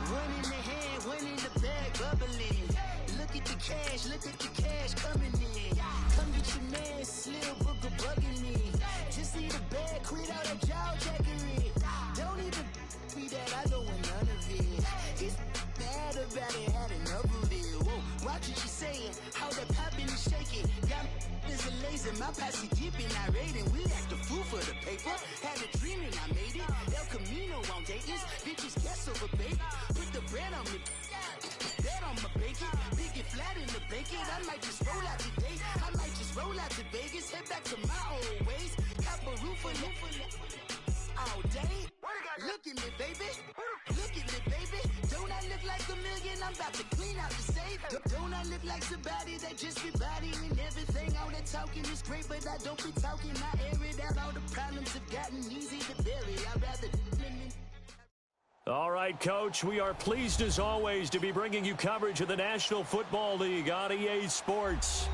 One in the hand, one in the bag, bubbling. Look at the cash coming in. Come get your man, Slim Booker bugging me. Just need a bag, quit all that jaw jackery. Don't even be that, I don't want none of it. He's bad about it, had enough of it. Whoa, watch what you saying, how that poppin' and shaking. Got is a laser, my posse dipping, I raiding. We act a fool for the paper. Had a dream and I made it. El Camino on Dayton's, bitches guess over baby. Put the bread on me, bet on my bacon. Big and flat in the bacon. I might just roll out today. I might just roll out to Vegas. Head back to my old ways. Have a roof for all day. Look at me, baby. Look at me, baby. Don't I look like a million? I'm about to clean out the safe. Don't I look like somebody that just be bodying everything? All that talking is great, but I don't be talking. I air it out. All the problems have gotten easy to bury. I'd rather... All right, Coach, we are pleased as always to be bringing you coverage of the National Football League on EA Sports.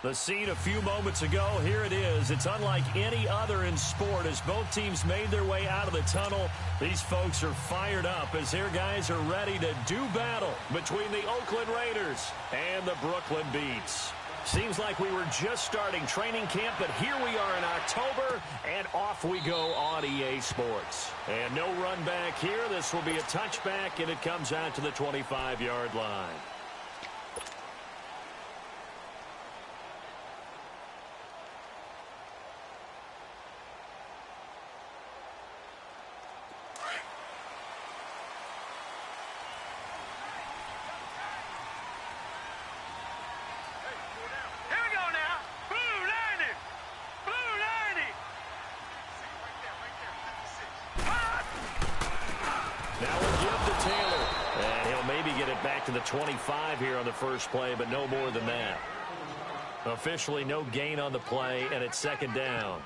The scene a few moments ago, here it is. It's unlike any other in sport as both teams made their way out of the tunnel. These folks are fired up as their guys are ready to do battle between the Oakland Raiders and the Brooklyn Beats. Seems like we were just starting training camp, but here we are in October, and off we go on EA Sports. And no run back here. This will be a touchback, and it comes out to the 25-yard line. Back to the 25 here on the first play, but no more than that. Officially no gain on the play, and it's second down.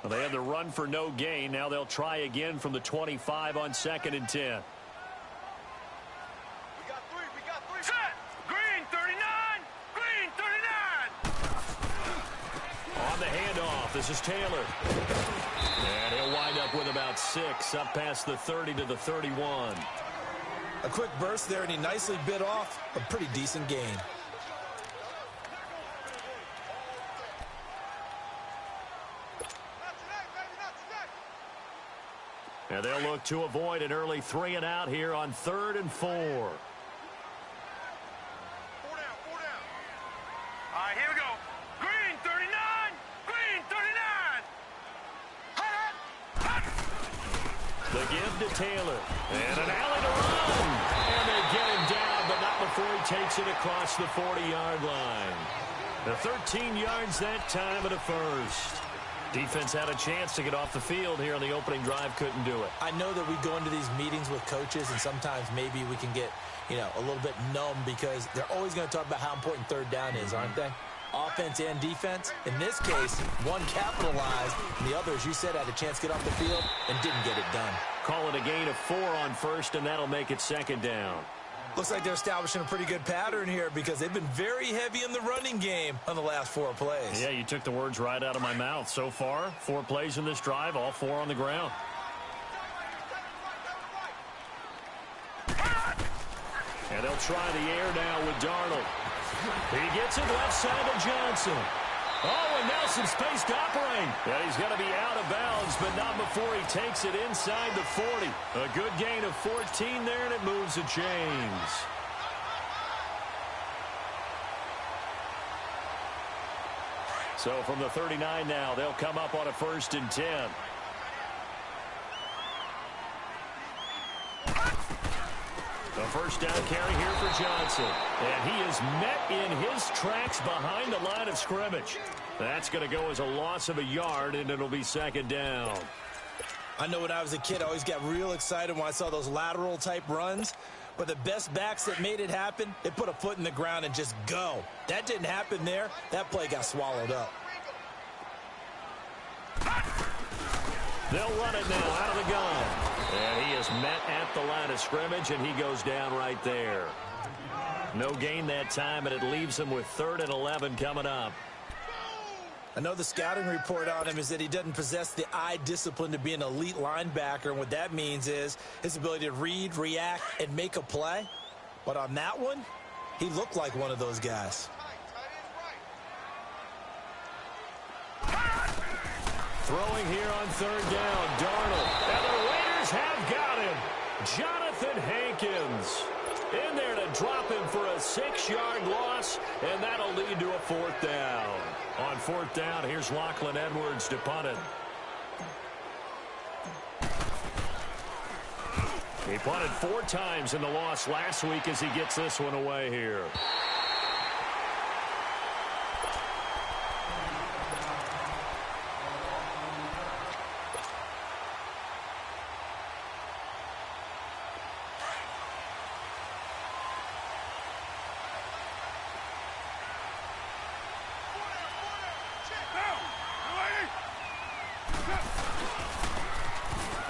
Well, they had the run for no gain. Now they'll try again from the 25 on 2nd and 10. This is Taylor. And he'll wind up with about 6, up past the 30 to the 31. A quick burst there, and he nicely bit off a pretty decent gain. And they'll look to avoid an early 3 and out here on 3rd and 4. To Taylor, and an alley to run, and they get him down, but not before he takes it across the 40-yard line. The 13 yards that time at a first. Defense had a chance to get off the field here on the opening drive, couldn't do it. I know that we go into these meetings with coaches, and sometimes maybe we can get, a little bit numb because they're always going to talk about how important third down is, aren't they? Offense and defense. In this case, one capitalized, and the other, as you said, had a chance to get off the field and didn't get it done. Call it a gain of 4 on first, and that'll make it second down. Looks like they're establishing a pretty good pattern here because they've been very heavy in the running game on the last 4 plays. Yeah, you took the words right out of my mouth. So far, 4 plays in this drive, all 4 on the ground. And they'll try the air now with Darnold. He gets it left side to Johnson. Oh, and now some space to operate. Yeah, he's going to be out of bounds, but not before he takes it inside the 40. A good gain of 14 there, and it moves the chains. So from the 39 now, they'll come up on a 1st and 10. A first down carry here for Johnson. And he is met in his tracks behind the line of scrimmage. That's going to go as a loss of a yard, and it'll be second down. I know when I was a kid, I always got real excited when I saw those lateral-type runs. But the best backs that made it happen, they put a foot in the ground and just go. That didn't happen there. That play got swallowed up. They'll run it now out of the gun. And he is met at the line of scrimmage, and he goes down right there. No gain that time, and it leaves him with 3rd and 11 coming up. I know the scouting report on him is that he doesn't possess the eye discipline to be an elite linebacker, and what that means is his ability to read, react, and make a play. But on that one, he looked like one of those guys. Throwing here on 3rd down, Darnold. And the Raiders have got him. Jonathan Hankins in there to drop him for a 6-yard loss, and that'll lead to a 4th down. On 4th down, here's Lachlan Edwards to punt it. He punted 4 times in the loss last week as he gets this one away here.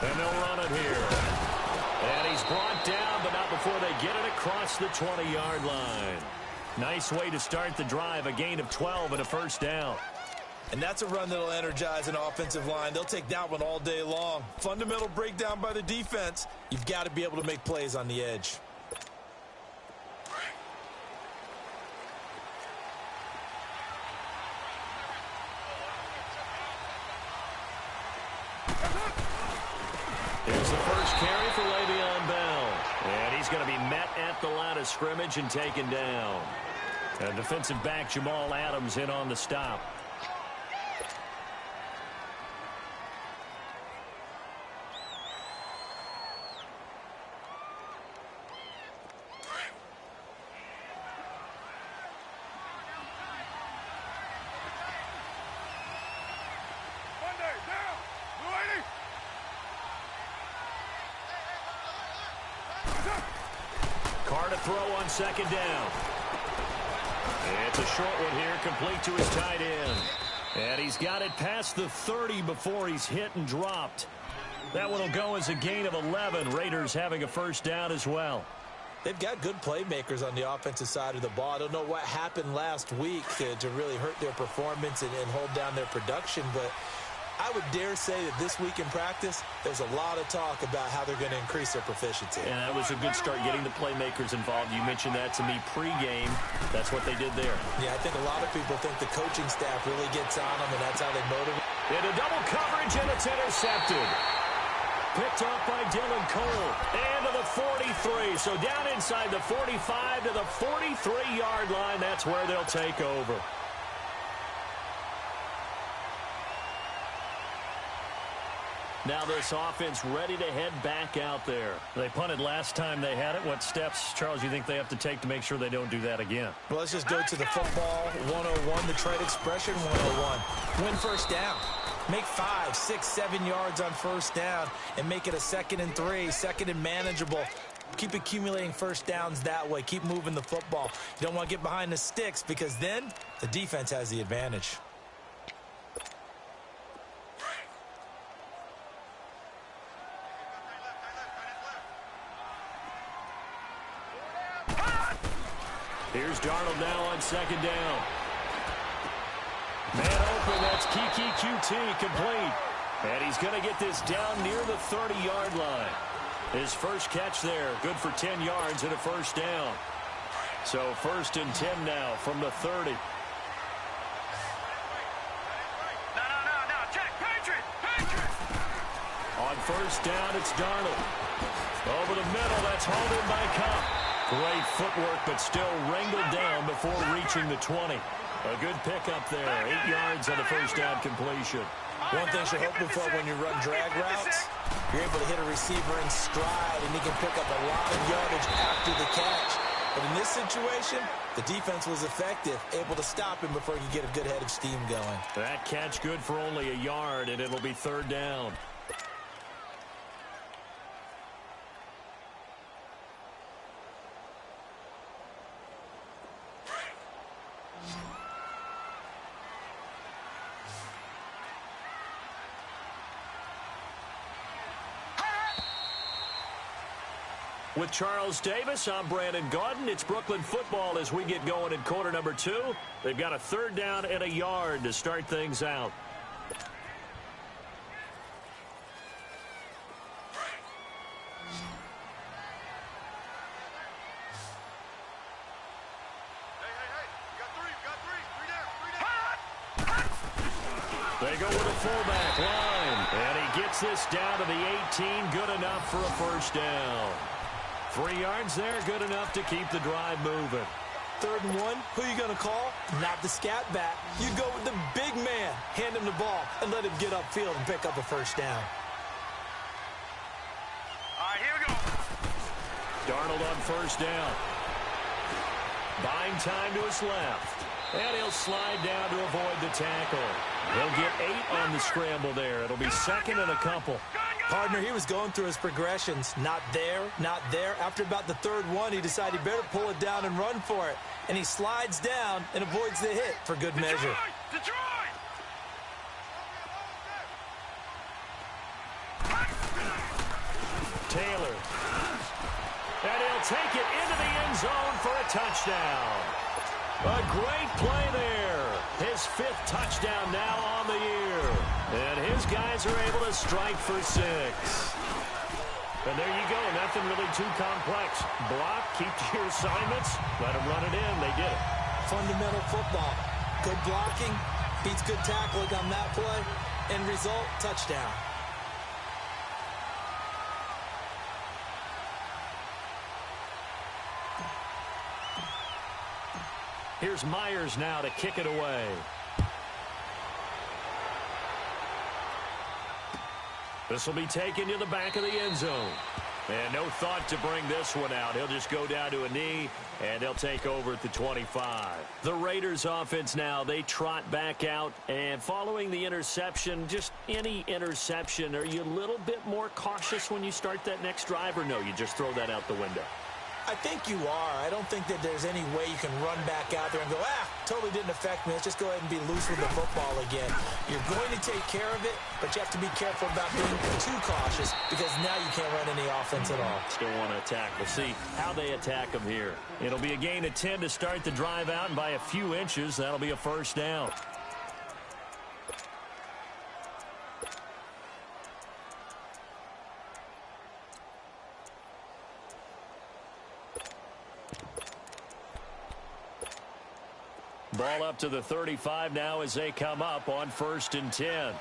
And they'll run it here. And he's brought down, but not before they get it across the 20-yard line. Nice way to start the drive, a gain of 12 and a 1st down. And that's a run that'll energize an offensive line. They'll take that one all day long. Fundamental breakdown by the defense. You've got to be able to make plays on the edge. Here's the first carry for Le'Veon Bell. And he's going to be met at the line of scrimmage and taken down. And defensive back Jamal Adams in on the stop. Carr to throw on 2nd down. It's a short one here, complete to his tight end. And he's got it past the 30 before he's hit and dropped. That one will go as a gain of 11. Raiders having a 1st down as well. They've got good playmakers on the offensive side of the ball. I don't know what happened last week to really hurt their performance and hold down their production, but I would dare say that this week in practice, there's a lot of talk about how they're going to increase their proficiency. And that was a good start, getting the playmakers involved. You mentioned that to me pregame. That's what they did there. Yeah, I think a lot of people think the coaching staff really gets on them, and that's how they motivate. Into double coverage, and it's intercepted. Picked up by Dylan Cole. And to the 43. So down inside the 45 to the 43-yard line. That's where they'll take over. Now this offense ready to head back out there. They punted last time they had it. What steps, Charles, you think they have to take to make sure they don't do that again? Well, let's just go to the football 101, the trade expression 101. Win 1st down. Make 5, 6, 7 yards on 1st down and make it a 2nd and 3, 2nd and manageable. Keep accumulating 1st downs that way. Keep moving the football. You don't want to get behind the sticks because then the defense has the advantage. Here's Darnold now on 2nd down. Man open, that's Kiki QT complete. And he's going to get this down near the 30-yard line. His first catch there, good for 10 yards and a 1st down. So 1st and 10 now from the 30. No, check, Patriot! On 1st down, it's Darnold. Over the middle, that's hauled in by Cup. Great footwork, but still wrangled down before reaching the 20. A good pickup there, 8 yards on the 1st down completion. One thing you're hoping for when you run drag routes, you're able to hit a receiver in stride, and he can pick up a lot of yardage after the catch. But in this situation, the defense was effective, able to stop him before he could get a good head of steam going. That catch good for only a yard, and it'll be 3rd down. With Charles Davis, I'm Brandon Gaudin. It's Brooklyn football as we get going in quarter number 2. They've got a 3rd down and a yard to start things out. They go with a fullback line, and he gets this down to the 18, good enough for a first down. 3 yards there, good enough to keep the drive moving. 3rd and 1, who are you going to call? Not the scat back. You go with the big man, hand him the ball, and let him get upfield and pick up a first down. All right, here we go. Darnold on first down. Buying time to his left. And he'll slide down to avoid the tackle. He'll get 8 on the scramble there. It'll be 2nd and a couple. Partner, he was going through his progressions. Not there, not there. After about the 3rd one, he decided he better pull it down and run for it. And he slides down and avoids the hit for good measure. Detroit! Taylor. And he'll take it into the end zone for a touchdown. A great play there. His 5th touchdown now on the year. And his guys are able to strike for 6. And there you go. Nothing really too complex. Block, keep to your assignments, let them run it in. They did it. Fundamental football. Good blocking, beats good tackling on that play. End result, touchdown. Here's Myers now to kick it away. This will be taken to the back of the end zone. And no thought to bring this one out. He'll just go down to a knee, and they'll take over at the 25. The Raiders offense now, they trot back out. And following the interception, just any interception, are you a little bit more cautious when you start that next drive, or no, you just throw that out the window? I think you are. I don't think that there's any way you can run back out there and go, totally didn't affect me. Let's just go ahead and be loose with the football again. You're going to take care of it, but you have to be careful about being too cautious because now you can't run any offense at all. Still want to attack. We'll see how they attack them here. It'll be a gain of 10 to start the drive out, and by a few inches, that'll be a first down. Ball up to the 35 now as they come up on 1st and 10.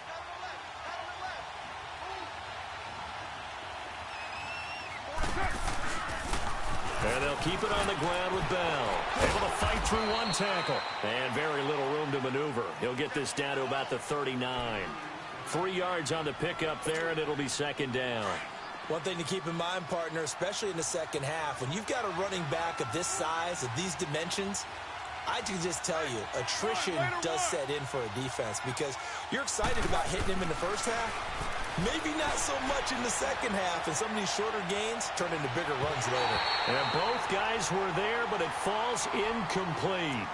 And they'll keep it on the ground with Bell. Able to fight through one tackle. And very little room to maneuver. He'll get this down to about the 39. 3 yards on the pickup there, and it'll be 2nd down. One thing to keep in mind, partner, especially in the second half, when you've got a running back of this size, of these dimensions, I can just tell you, attrition does set in for a defense because you're excited about hitting him in the first half. Maybe not so much in the second half, and some of these shorter gains turn into bigger runs later. And both guys were there, but it falls incomplete.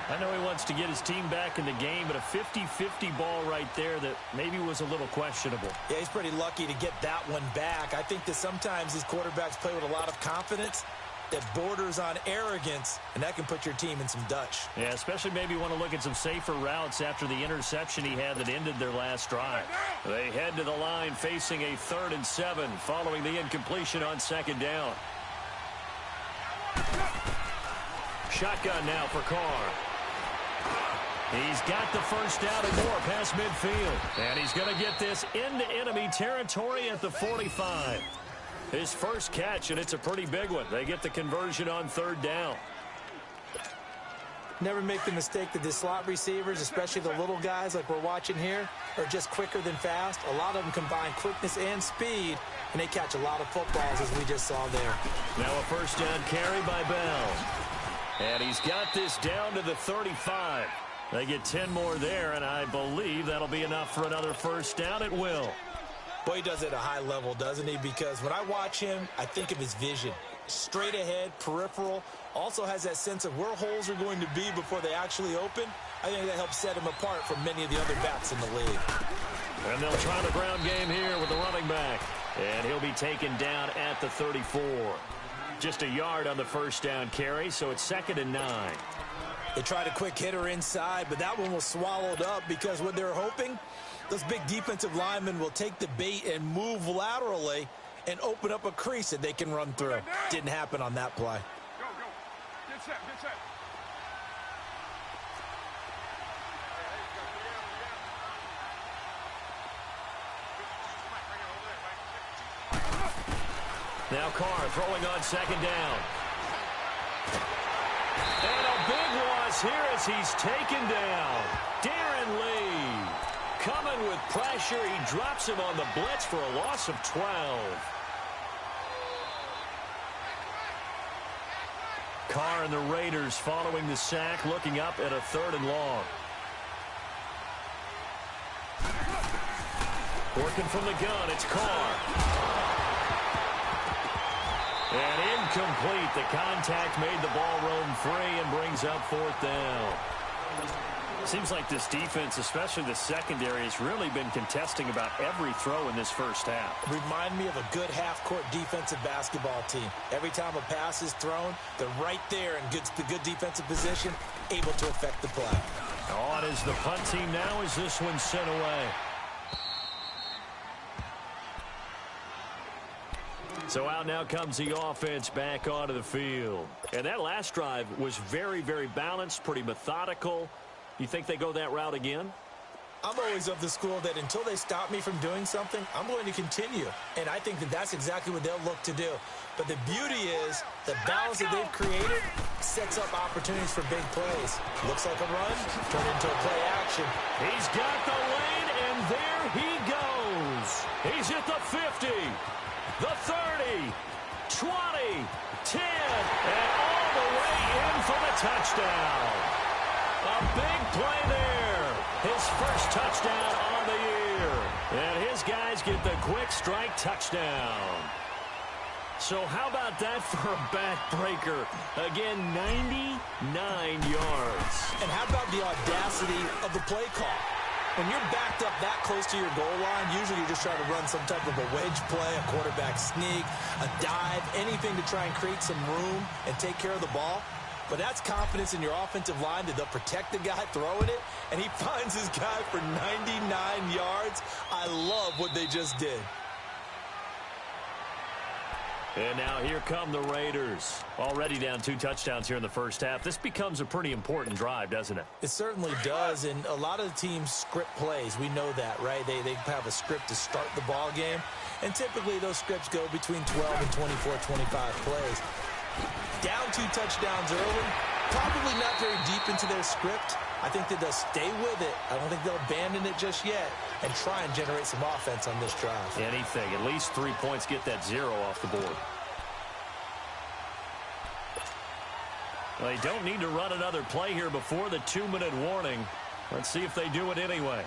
I know he wants to get his team back in the game, but a 50-50 ball right there that maybe was a little questionable. Yeah, he's pretty lucky to get that one back. I think that sometimes these quarterbacks play with a lot of confidence that borders on arrogance, and that can put your team in some Dutch. Yeah, especially maybe want to look at some safer routes after the interception he had that ended their last drive. They head to the line facing a 3rd and 7 following the incompletion on 2nd down. Shotgun now for Carr. He's got the first down and more past midfield. And he's going to get this into enemy territory at the 45. His first catch, and it's a pretty big one. They get the conversion on 3rd down. Never make the mistake that the slot receivers, especially the little guys like we're watching here, are just quicker than fast. A lot of them combine quickness and speed, and they catch a lot of footballs, as we just saw there. Now a first down carry by Bell. And he's got this down to the 35. They get 10 more there, and I believe that'll be enough for another first down. It will. Boy, he does it at a high level, doesn't he? Because when I watch him, I think of his vision. Straight ahead, peripheral. Also has that sense of where holes are going to be before they actually open. I think that helps set him apart from many of the other backs in the league. And they'll try the ground game here with the running back. And he'll be taken down at the 34. Just a yard on the first down carry, so it's 2nd and 9. They tried a quick hitter inside, but that one was swallowed up because what they're hoping, those big defensive linemen will take the bait and move laterally and open up a crease that they can run through. Didn't happen on that play. Go, go. Get set, get set. Now Carr throwing on 2nd down. And a big loss here as he's taken down. Darren Lee coming with pressure. He drops him on the blitz for a loss of 12. Carr and the Raiders following the sack, looking up at a 3rd and long. Working from the gun, it's Carr. And incomplete. The contact made the ball roam free and brings up 4th down. Seems like this defense, especially the secondary, has really been contesting about every throw in this first half. Remind me of a good half-court defensive basketball team. Every time a pass is thrown, they're right there in good defensive position, able to affect the play. On is the punt team now as this one's sent away. So out now comes the offense back onto the field. And that last drive was very, very balanced, pretty methodical. You think they go that route again? I'm always of the school that until they stop me from doing something, I'm going to continue. And I think that that's exactly what they'll look to do. But the beauty is the balance that they've created sets up opportunities for big plays. Looks like a run, turned into a play action. He's got the lane, and there he goes. He's at the 50. The 30, 20, 10, and all the way in for the touchdown. A big play there. His first touchdown on the year. And his guys get the quick strike touchdown. So how about that for a backbreaker? Again, 99 yards. And how about the audacity of the play call? When you're backed up that close to your goal line, usually you're just trying to run some type of a wedge play, a quarterback sneak, a dive, anything to try and create some room and take care of the ball. But that's confidence in your offensive line that they'll protect the guy throwing it, and he finds his guy for 99 yards. I love what they just did. And now here come the Raiders. Already down 2 touchdowns here in the first half. This becomes a pretty important drive, doesn't it? It certainly does, and a lot of the teams script plays. We know that, right? They have a script to start the ball game, and typically those scripts go between 12 and 24, 25 plays. Down 2 touchdowns early, probably not very deep into their script. I think that they'll stay with it. I don't think they'll abandon it just yet and try and generate some offense on this drive. Anything. At least 3 points, get that 0 off the board. Well, they don't need to run another play here before the 2-minute warning. Let's see if they do it anyway.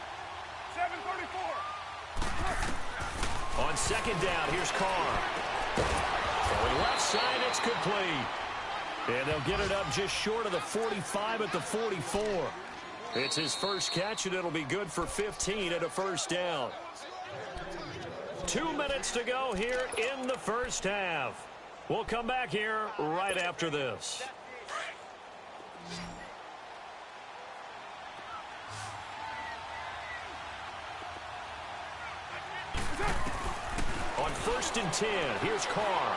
7:34. On 2nd down, here's Carr. Throwing left side, it's complete. And they'll get it up just short of the 45 at the 44. It's his first catch, and it'll be good for 15 at a first down. 2 minutes to go here in the first half. We'll come back here right after this. On 1st and 10, here's Carr.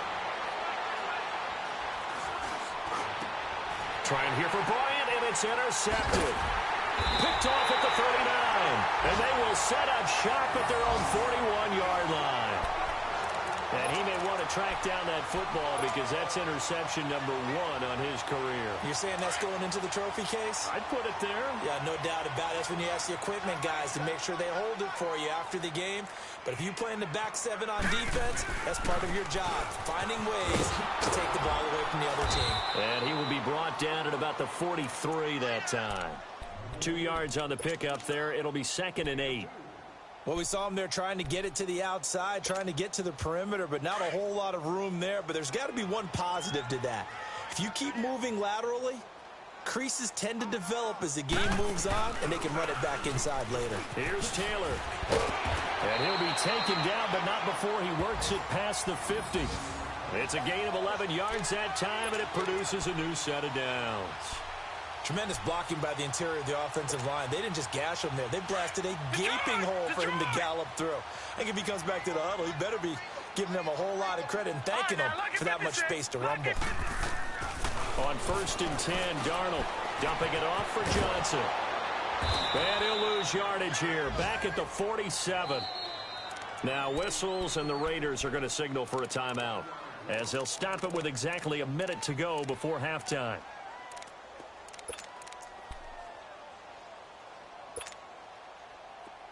Trying here for Bryant, and it's intercepted. Picked off at the 39. And they will set up shop at their own 41-yard line. And he may want to track down that football because that's interception number 1 on his career. You're saying that's going into the trophy case? I'd put it there. Yeah, no doubt about it. That's when you ask the equipment guys to make sure they hold it for you after the game. But if you play in the back 7 on defense, that's part of your job, finding ways to take the ball away from the other team. And he will be brought down at about the 43 that time. 2 yards on the pickup there. It'll be 2nd and 8. Well, we saw him there trying to get it to the outside, trying to get to the perimeter, but not a whole lot of room there. But there's got to be one positive to that. If you keep moving laterally, Creases tend to develop as the game moves on, and they can run it back inside later. Here's Taylor. And he'll be taken down, but not before he works it past the 50. It's a gain of 11 yards that time, and it produces a new set of downs. Tremendous blocking by the interior of the offensive line. They didn't just gash him there. They blasted a gaping hole for him to gallop through. I think if he comes back to the huddle, he better be giving them a whole lot of credit and thanking him for that much space to rumble. On 1st and 10, Darnold dumping it off for Johnson. And he'll lose yardage here, back at the 47. Now whistles, and the Raiders are going to signal for a timeout, as they'll stop it with exactly a minute to go before halftime.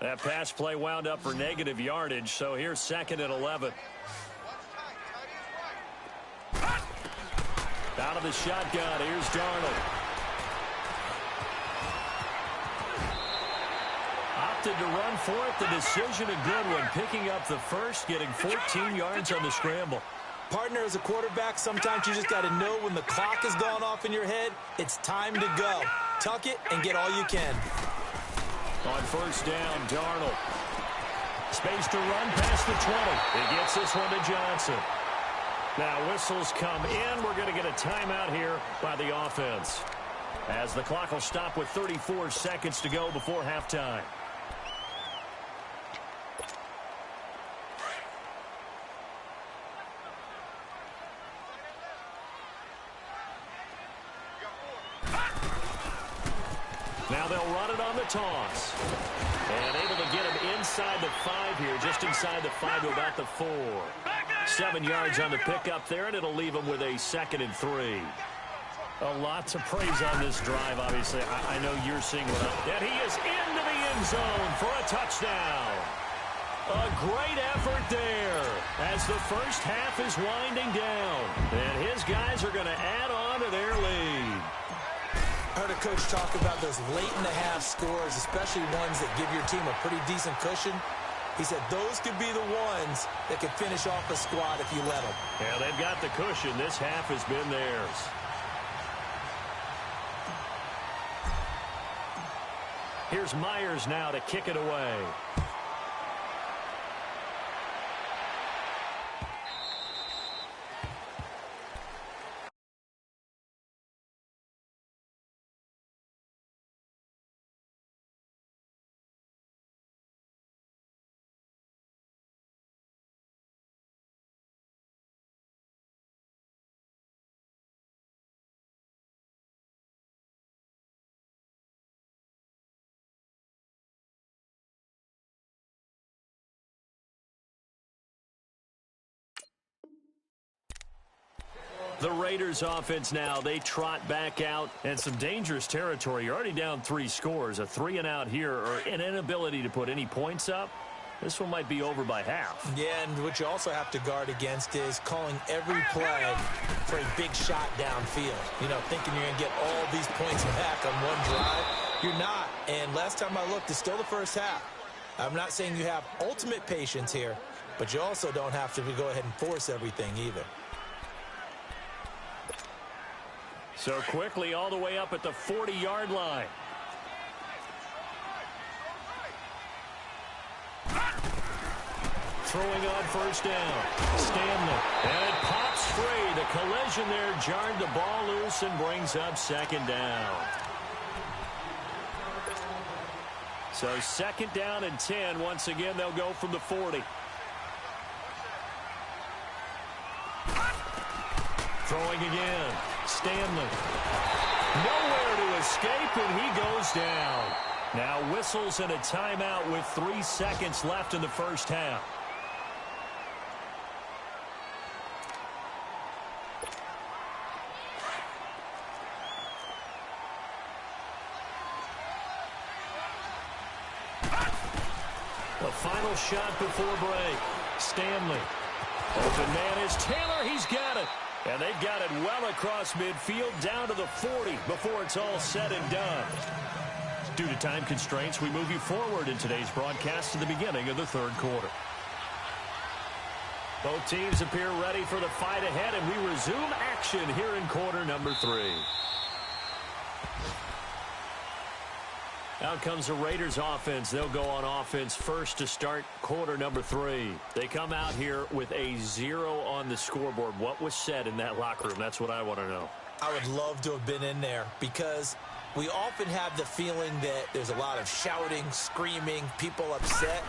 That pass play wound up for negative yardage, so here's 2nd and 11. Out of the shotgun, here's Darnold. Opted to run for it. The decision a good one, picking up the first, getting 14 yards on the scramble. Partner, as a quarterback, sometimes you just got to know when the clock has gone off in your head, it's time to go. Tuck it and get all you can. On 1st down, Darnold. Space to run past the 20. He gets this one to Johnson. Now whistles come in. We're going to get a timeout here by the offense, as the clock will stop with 34 seconds to go before halftime. Now they'll run it on the toss. And able to get him inside the 5 here, just inside the 5 to about the 4. 7 yards on the pickup there, and it'll leave him with a 2nd and 3. A lot to praise on this drive, obviously. I know you're seeing what I'm... And he is into the end zone for a touchdown. A great effort there as the first half is winding down. And his guys are going to add on to their lead. I heard a coach talk about those late-in-the-half scores, especially ones that give your team a pretty decent cushion. He said those could be the ones that could finish off a squad if you let them. Yeah, they've got the cushion. This half has been theirs. Here's Myers now to kick it away. The Raiders offense now, they trot back out, and some dangerous territory. You're already down 3 scores, a 3-and-out here, or an inability to put any points up. This one might be over by half. Yeah, and what you also have to guard against is calling every play for a big shot downfield. You know, thinking you're going to get all these points back on one drive. You're not. And last time I looked, it's still the first half. I'm not saying you have ultimate patience here, but you also don't have to go ahead and force everything either. So quickly all the way up at the 40-yard line. Throwing on 1st down. Stanley. And it pops free. The collision there jarred the ball loose and brings up 2nd down. So 2nd down and 10. Once again, they'll go from the 40. Throwing again. Stanley. Nowhere to escape, and he goes down. Now whistles and a timeout with 3 seconds left in the first half. The final shot before break. Stanley. Open man is Taylor. He's got it. And they've got it well across midfield down to the 40 before it's all said and done. Due to time constraints, we move you forward in today's broadcast to the beginning of the 3rd quarter. Both teams appear ready for the fight ahead, and we resume action here in quarter number 3. Out comes the Raiders offense. They'll go on offense first to start quarter number 3. They come out here with a 0 on the scoreboard. What was said in that locker room? That's what I want to know. I would love to have been in there because we often have the feeling that there's a lot of shouting, screaming, people upset.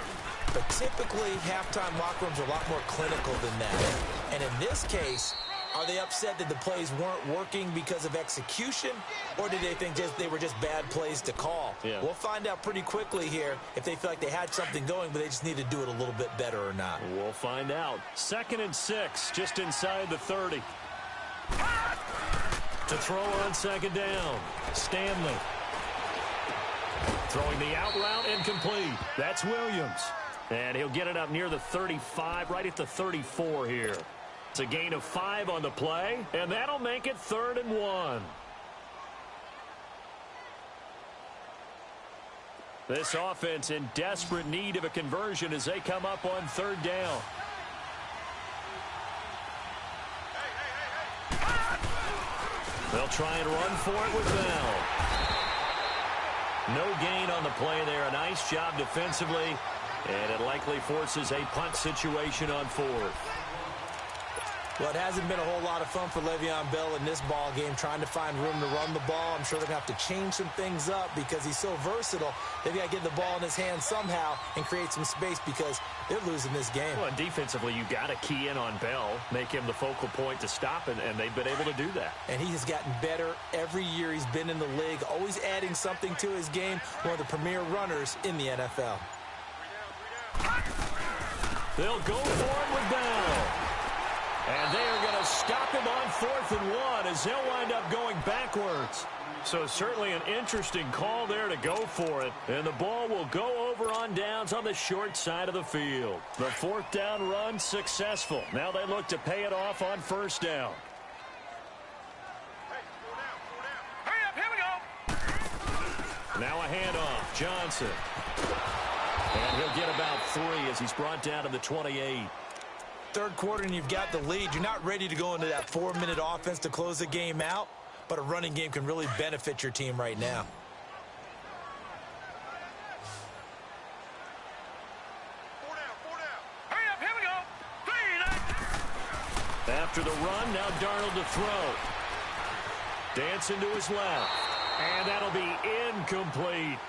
But typically, halftime locker rooms are a lot more clinical than that. And in this case, are they upset that the plays weren't working because of execution, or did they think they were just bad plays to call? Yeah. We'll find out pretty quickly here if they feel like they had something going, but they just need to do it a little bit better or not. We'll find out. 2nd and 6, just inside the 30. To throw on 2nd down, Stanley. Throwing the out route, incomplete. That's Williams. And he'll get it up near the 35, right at the 34 here. It's a gain of 5 on the play, and that'll make it 3rd and 1. This offense in desperate need of a conversion as they come up on 3rd down. They'll try and run for it with Bell. No gain on the play there. A nice job defensively, and it likely forces a punt situation on 4th. Well, it hasn't been a whole lot of fun for Le'Veon Bell in this ball game, trying to find room to run the ball. I'm sure they're going to have to change some things up because he's so versatile. They've got to get the ball in his hands somehow and create some space because they're losing this game. Well, and defensively, you've got to key in on Bell, make him the focal point to stop, and they've been able to do that. And he has gotten better every year he's been in the league, always adding something to his game, one of the premier runners in the NFL. They'll go for it with Bell. And they are going to stop him on 4th and 1 as they'll wind up going backwards. So certainly an interesting call there to go for it. And the ball will go over on downs on the short side of the field. The 4th down run successful. Now they look to pay it off on 1st down. Hurry up, here we go. Now a handoff. Johnson. And he'll get about 3 as he's brought down to the 28. 3rd quarter and you've got the lead. You're not ready to go into that 4-minute offense to close the game out, but a running game can really benefit your team right now. 4 down. Hurry up, here we go. After the run, now Darnold to throw. Dancing to his left. And that'll be incomplete.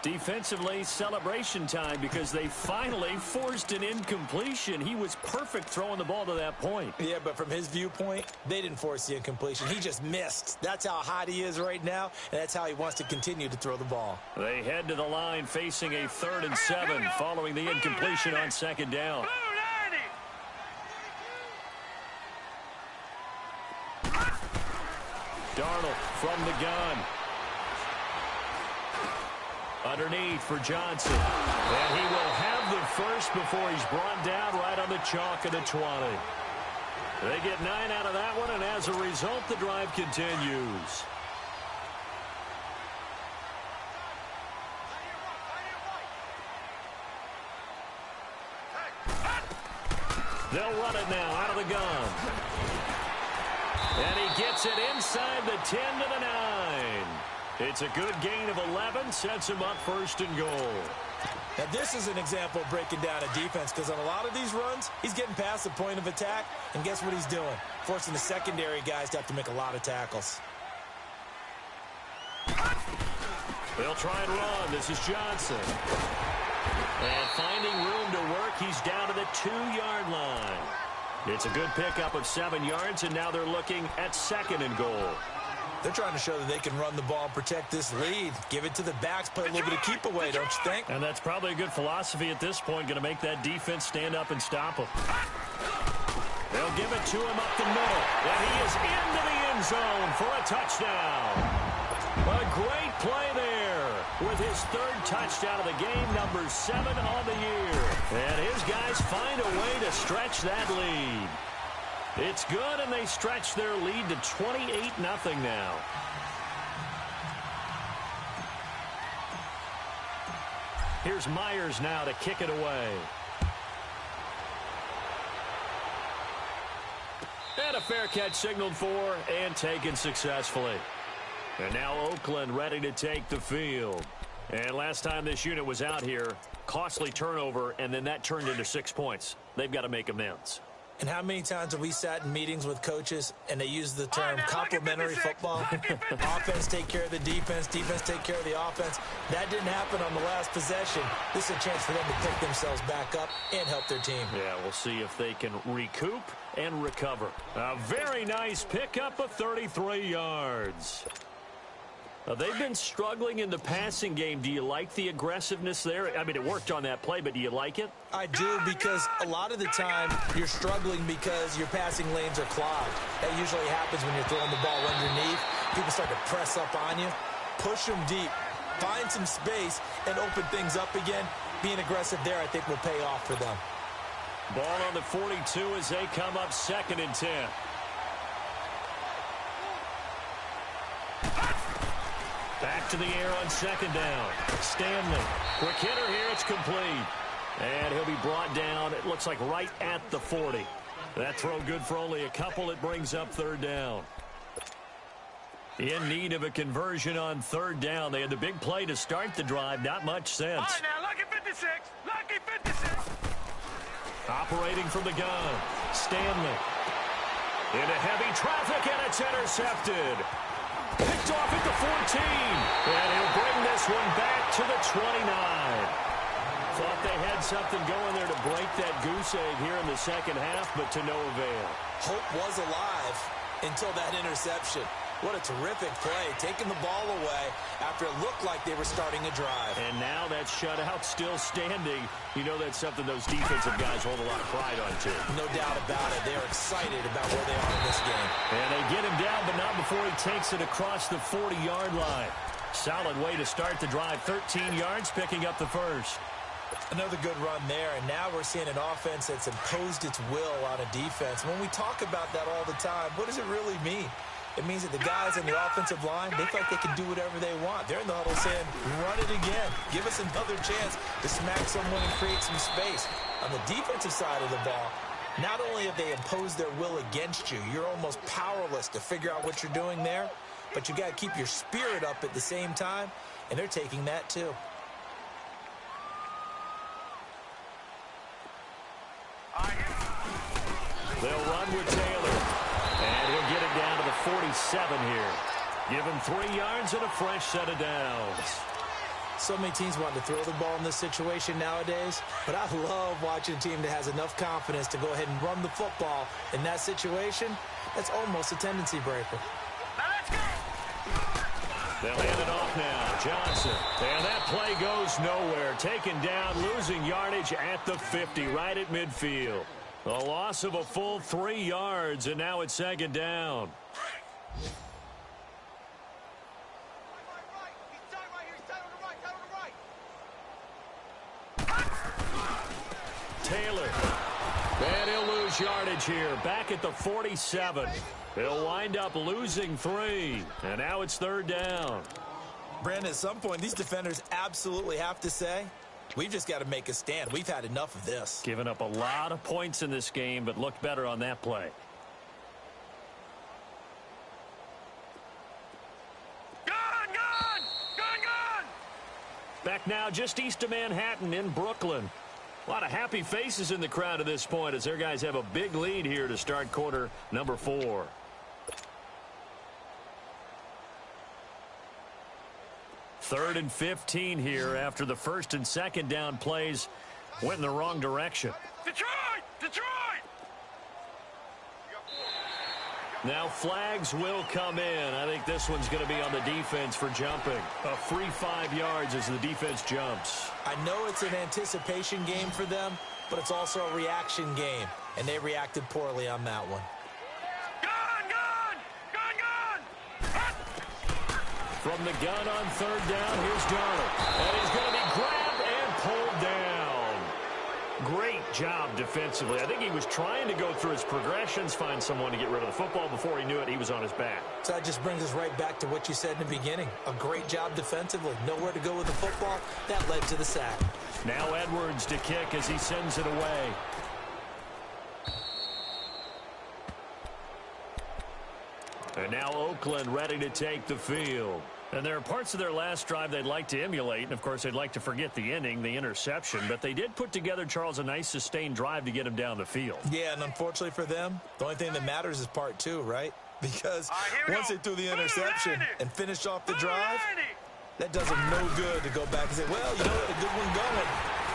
Defensively, celebration time because they finally forced an incompletion. He was perfect throwing the ball to that point. Yeah, but from his viewpoint, they didn't force the incompletion. He just missed. That's how hot he is right now, and that's how he wants to continue to throw the ball. They head to the line facing a 3rd and 7 following the incompletion on 2nd down. Darnold from the gun. Underneath for Johnson. And he will have the first before he's brought down right on the chalk of the 20. They get 9 out of that one, and as a result, the drive continues. They'll run it now out of the gun. And he gets it inside the 10 to the 9. It's a good gain of 11, sets him up 1st and goal. Now, this is an example of breaking down a defense because on a lot of these runs, he's getting past the point of attack, and guess what he's doing? Forcing the secondary guys to have to make a lot of tackles. They'll try and run. This is Johnson. And finding room to work, he's down to the 2-yard line. It's a good pickup of 7 yards, and now they're looking at 2nd and goal. They're trying to show that they can run the ball and protect this lead. Give it to the backs, play a little bit of keep away, don't you think? And that's probably a good philosophy at this point, going to make that defense stand up and stop him. They'll give it to him up the middle, and he is into the end zone for a touchdown. A great play there with his 3rd touchdown of the game, number 7 on the year. And his guys find a way to stretch that lead. It's good, and they stretch their lead to 28-0 now. Here's Myers now to kick it away. And a fair catch signaled for and taken successfully. And now Oakland ready to take the field. And last time this unit was out here, costly turnover, and then that turned into 6 points. They've got to make amends. And how many times have we sat in meetings with coaches and they use the term complementary football? Offense take care of the defense, defense take care of the offense. That didn't happen on the last possession. This is a chance for them to pick themselves back up and help their team. Yeah, we'll see if they can recoup and recover. A very nice pickup of 33 yards. They've been struggling in the passing game. Do you like the aggressiveness there? I mean, it worked on that play, but do you like it? I do, because a lot of the time you're struggling because your passing lanes are clogged. That usually happens when you're throwing the ball underneath. People start to press up on you. Push them deep. Find some space and open things up again. Being aggressive there, I think, will pay off for them. Ball on the 42 as they come up 2nd and 10. Back to the air on 2nd down. Stanley. Quick hitter here. It's complete. And he'll be brought down, it looks like, right at the 40. That throw good for only a couple. It brings up 3rd down. In need of a conversion on 3rd down. They had the big play to start the drive. Not much sense. All right, now, lucky 56. Lucky 56. Operating from the gun. Stanley. Into heavy traffic, and it's intercepted. Picked off at the 14. And he'll bring this one back to the 29. Thought they had something going there to break that goose egg here in the 2nd half, but to no avail. Hope was alive until that interception. What a terrific play, taking the ball away after it looked like they were starting a drive. And now that shutout still standing. You know that's something those defensive guys hold a lot of pride on, too. No doubt about it. They're excited about where they are in this game. And they get him down, but not before he takes it across the 40-yard line. Solid way to start the drive. 13 yards, picking up the first. Another good run there, and now we're seeing an offense that's imposed its will on a defense. When we talk about that all the time, what does it really mean? It means that the guys on the offensive line, they feel like they can do whatever they want. They're in the huddle saying, run it again. Give us another chance to smack someone and create some space. On the defensive side of the ball, not only have they imposed their will against you, you're almost powerless to figure out what you're doing there, but you got to keep your spirit up at the same time, and they're taking that too. They'll run with Taylor. And he'll get it down to the 47 here. Give him 3 yards and a fresh set of downs. So many teams want to throw the ball in this situation nowadays, but I love watching a team that has enough confidence to go ahead and run the football in that situation. That's almost a tendency breaker. They'll hand it off now. Johnson. And that play goes nowhere. Taken down, losing yardage at the 50, right at midfield. A loss of a full 3 yards, and now it's 2nd down. Taylor. And he'll lose yardage here. Back at the 47. He'll wind up losing 3. And now it's 3rd down. Brandon, at some point, these defenders absolutely have to say, we've just got to make a stand. We've had enough of this. Given up a lot of points in this game, but looked better on that play. Back now just east of Manhattan in Brooklyn. A lot of happy faces in the crowd at this point as their guys have a big lead here to start quarter number 4. Third and 15 here after the 1st and 2nd down plays went in the wrong direction. Detroit! Detroit! Now flags will come in. I think this one's going to be on the defense for jumping. A free 5 yards as the defense jumps. I know it's an anticipation game for them, but it's also a reaction game, and they reacted poorly on that one. From the gun on 3rd down, here's Darnold. And he's going to be grabbed and pulled down. Great job defensively. I think he was trying to go through his progressions, find someone to get rid of the football. Before he knew it, he was on his back. So that just brings us right back to what you said in the beginning. A great job defensively. Nowhere to go with the football. That led to the sack. Now Edwards to kick as he sends it away. And now Oakland ready to take the field. And there are parts of their last drive they'd like to emulate, and, of course, they'd like to forget the ending, the interception. But they did put together, Charles, a nice sustained drive to get him down the field. Yeah, and unfortunately for them, the only thing that matters is part two, right? Because once they threw the interception and finished off the drive, that does them no good to go back and say, well, you know what, a good one going.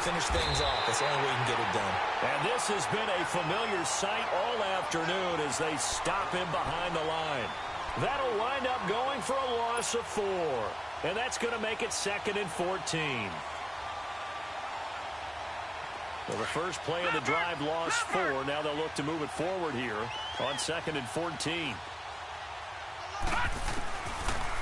Finish things off. That's the only way you can get it done. And this has been a familiar sight all afternoon as they stop him behind the line. That'll wind up going for a loss of 4. And that's going to make it 2nd and 14. Well, the first play of the drive lost 4. Now they'll look to move it forward here on 2nd and 14.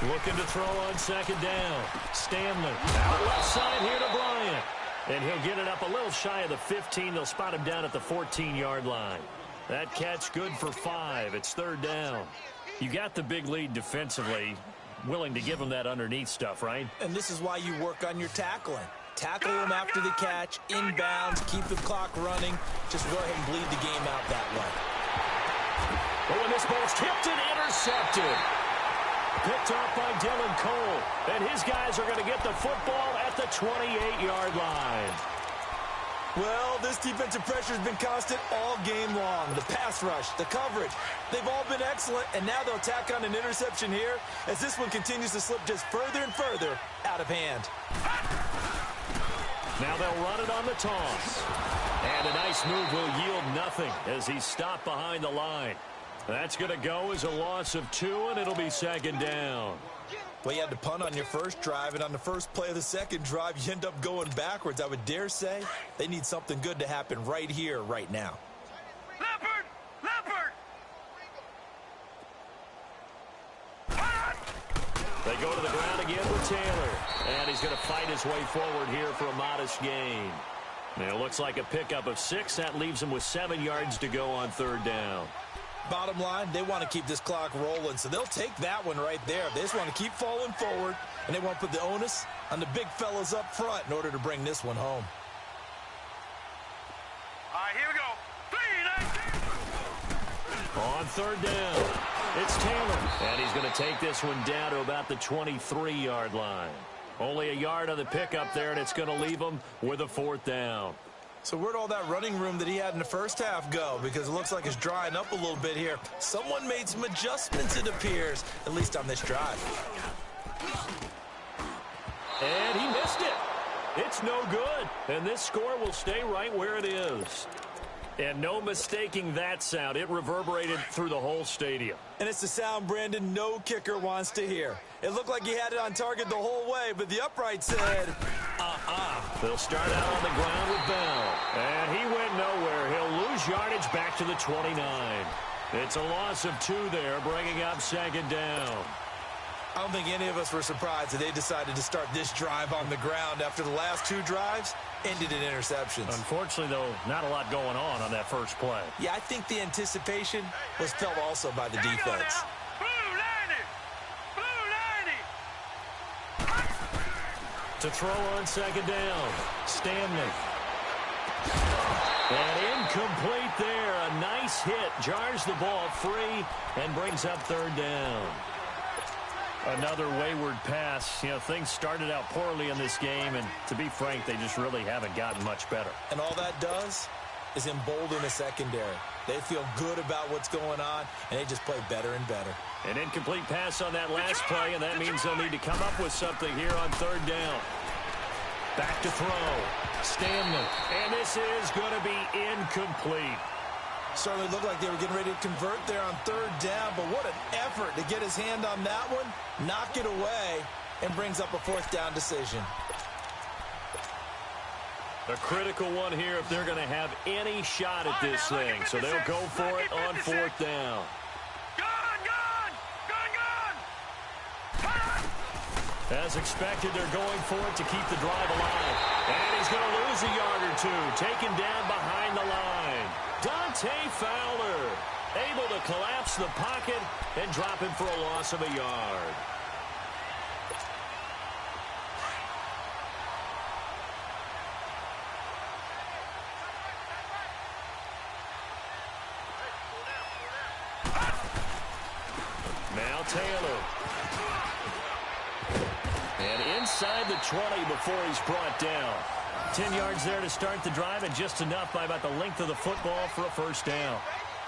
Looking to throw on 2nd down. Stanley out left side here to Bryant. And he'll get it up a little shy of the 15. They'll spot him down at the 14-yard line. That catch good for 5. It's 3rd down. You got the big lead defensively, willing to give him that underneath stuff, right? And this is why you work on your tackling. Tackle him after the catch, inbounds, keep the clock running. Just go ahead and bleed the game out that way. Oh, and this ball's tipped and intercepted. Picked off by Dylan Cole. And his guys are going to get the football at the 28-yard line. Well, this defensive pressure has been constant all game long. The pass rush, the coverage, they've all been excellent, and now they'll tack on an interception here as this one continues to slip just further and further out of hand. Now they'll run it on the toss. And a nice move will yield nothing as he's stopped behind the line. That's going to go as a loss of 2, and it'll be 2nd down. Well, you had to punt on your first drive, and on the first play of the second drive, you end up going backwards. I would dare say they need something good to happen right here, right now. Leopard! They go to the ground again with Taylor. And he's going to fight his way forward here for a modest gain. And it looks like a pickup of 6. That leaves him with 7 yards to go on 3rd down. Bottom line, they want to keep this clock rolling, so they'll take that one right there. They just want to keep falling forward, and they want to put the onus on the big fellas up front in order to bring this one home. All right, here we go. On 3rd down, it's Taylor. And he's going to take this one down to about the 23-yard line. Only a yard on the pickup there, and it's going to leave him with a 4th down. So where'd all that running room that he had in the first half go? Because it looks like it's drying up a little bit here. Someone made some adjustments, it appears, at least on this drive. And he missed it. It's no good. And this score will stay right where it is. And no mistaking that sound. It reverberated through the whole stadium. And it's the sound, Brandon, no kicker wants to hear. It looked like he had it on target the whole way, but the upright said, They'll start out on the ground with Bell. And he went nowhere. He'll lose yardage back to the 29. It's a loss of 2 there, bringing up 2nd down. I don't think any of us were surprised that they decided to start this drive on the ground after the last 2 drives ended in interceptions. Unfortunately, though, not a lot going on that first play. Yeah, I think the anticipation was felt also by the defense. To throw on 2nd down, Stanley. And incomplete there. A nice hit. Jars the ball free and brings up 3rd down. Another wayward pass. You know, things started out poorly in this game, and to be frank, they just really haven't gotten much better. And all that does is embolden the secondary. They feel good about what's going on, and they just play better and better. An incomplete pass on that last play, and that means they'll need to come up with something here on 3rd down. Back to throw. Stanley. And this is going to be incomplete. Certainly looked like they were getting ready to convert there on 3rd down, but what an effort to get his hand on that one, knock it away, and brings up a 4th down decision. A critical one here if they're going to have any shot at this thing. So they'll go for it on 4th down. As expected, they're going for it to keep the drive alive. And he's going to lose a yard or 2, taken down behind the line. Dante Fowler able to collapse the pocket and drop him for a loss of a yard. Now Taylor. inside the 20 before he's brought down. 10 yards there to start the drive, and just enough by about the length of the football for a first down.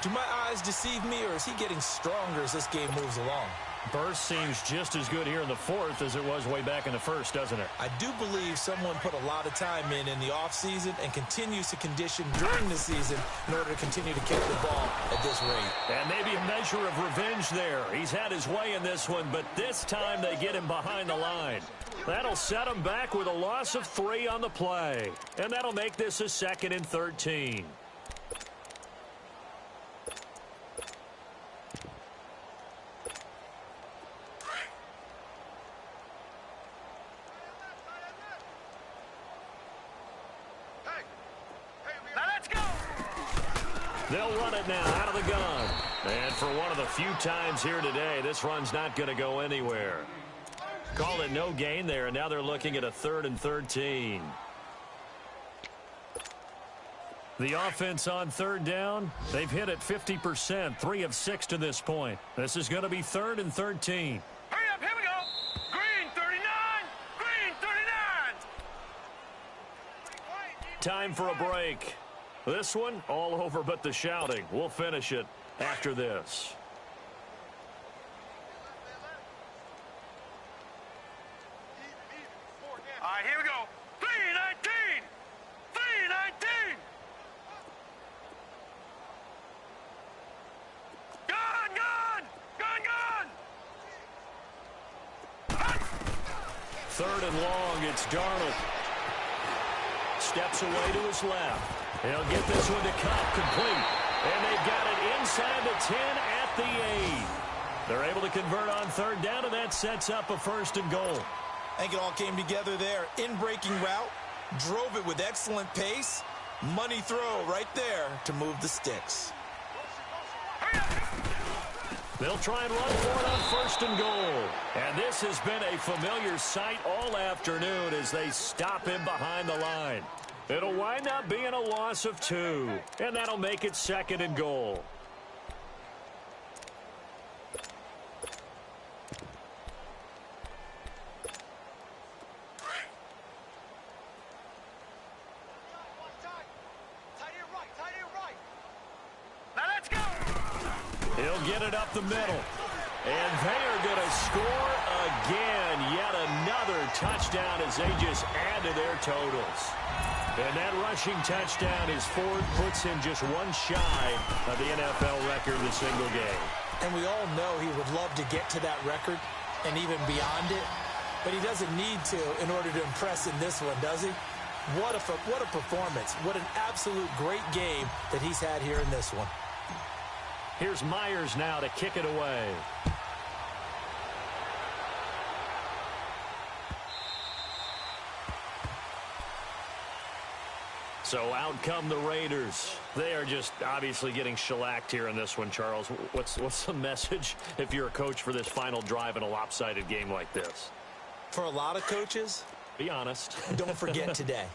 Do my eyes deceive me, or is he getting stronger as this game moves along? Burst seems just as good here in the fourth as it was way back in the first, doesn't it? I do believe someone put a lot of time in the offseason and continues to condition during the season in order to continue to kick the ball at this rate. And maybe a measure of revenge there. He's had his way in this one, but this time they get him behind the line. That'll set him back with a loss of 3 on the play. And that'll make this a 2nd and 13. They'll run it now out of the gun. And for one of the few times here today, this run's not going to go anywhere. Called it no gain there, and now they're looking at a 3rd and 13. The offense on 3rd down, they've hit it 50%, 3 of 6 to this point. This is going to be 3rd and 13. Hurry up, here we go. Green 39, green 39. Time for a break. This one, all over but the shouting. We'll finish it after this. All right, here we go. 319, 319. Gun, gun, gun, gun. 3rd and long, it's Darnold. Steps away to his left. He'll get this one to Cup, complete. And they've got it inside the 10 at the 8. They're able to convert on 3rd down, and that sets up a 1st and goal. I think it all came together there. In-breaking route, drove it with excellent pace. Money throw right there to move the sticks. They'll try and run for it on 1st and goal. And this has been a familiar sight all afternoon as they stop him behind the line. It'll wind up being a loss of 2, and that'll make it 2nd and goal. Now let's go. He'll get it up the middle. And they are going to score again. Yet another touchdown as they just add to their totals. And that rushing touchdown is Ford, puts him just one shy of the NFL record in a single game. And we all know he would love to get to that record and even beyond it, but he doesn't need to in order to impress in this one, does he? What a performance. What an absolute great game that he's had here in this one. Here's Myers now to kick it away. So out come the Raiders. They are just obviously getting shellacked here in this one, Charles. What's the message if you're a coach for this final drive in a lopsided game like this? For a lot of coaches, be honest. Don't forget today.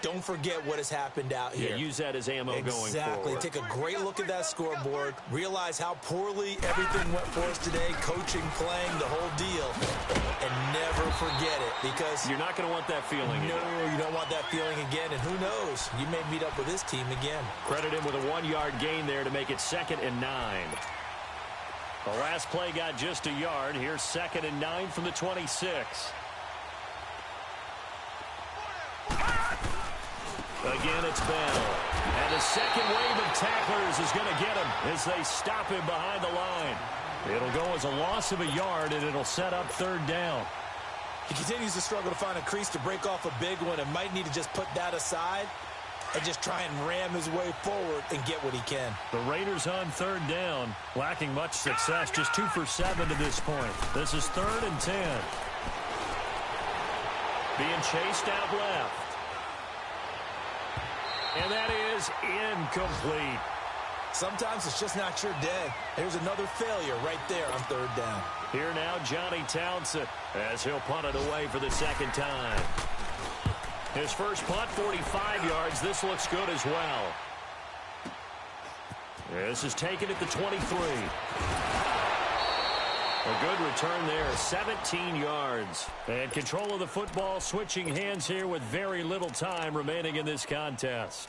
Don't forget what has happened out here. Yeah, use that as ammo going forward. Exactly. Take a great look at that scoreboard. Realize how poorly everything went for us today. Coaching, playing, the whole deal. And never forget it, because you're not going to want that feeling. No, you don't want that feeling again. And who knows? You may meet up with this team again. Credit him with a 1-yard gain there to make it 2nd and 9. The last play got just a yard. Here's 2nd and 9 from the 26. Again, it's Bell. And the second wave of tacklers is going to get him as they stop him behind the line. It'll go as a loss of a yard, and it'll set up 3rd down. He continues to struggle to find a crease to break off a big one, and might need to just put that aside and just try and ram his way forward and get what he can. The Raiders on 3rd down, lacking much success, just 2 for 7 to this point. This is 3rd and 10. Being chased out left. And that is incomplete. Sometimes it's just not your day. There's another failure right there on 3rd down. Here now, Johnny Townsend, as he'll punt it away for the 2nd time. His first punt, 45 yards. This looks good as well. This is taken at the 23. A good return there, 17 yards. And control of the football, switching hands here with very little time remaining in this contest.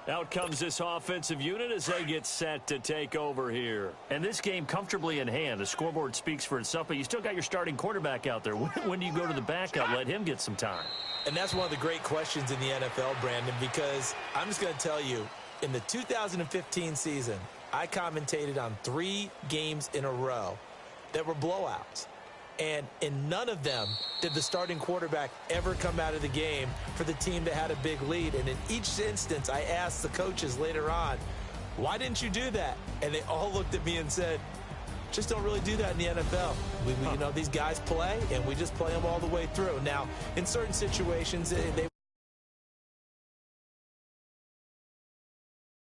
Out comes this offensive unit as they get set to take over here. And this game comfortably in hand. The scoreboard speaks for itself, but you still got your starting quarterback out there. When do you go to the backup, let him get some time? And that's one of the great questions in the NFL, Brandon, because I'm just going to tell you, in the 2015 season, I commentated on 3 games in a row that were blowouts. And in none of them did the starting quarterback ever come out of the game for the team that had a big lead. And in each instance, I asked the coaches later on, why didn't you do that? And they all looked at me and said, just don't really do that in the NFL. You know, these guys play, and we just play them all the way through. Now, in certain situations, they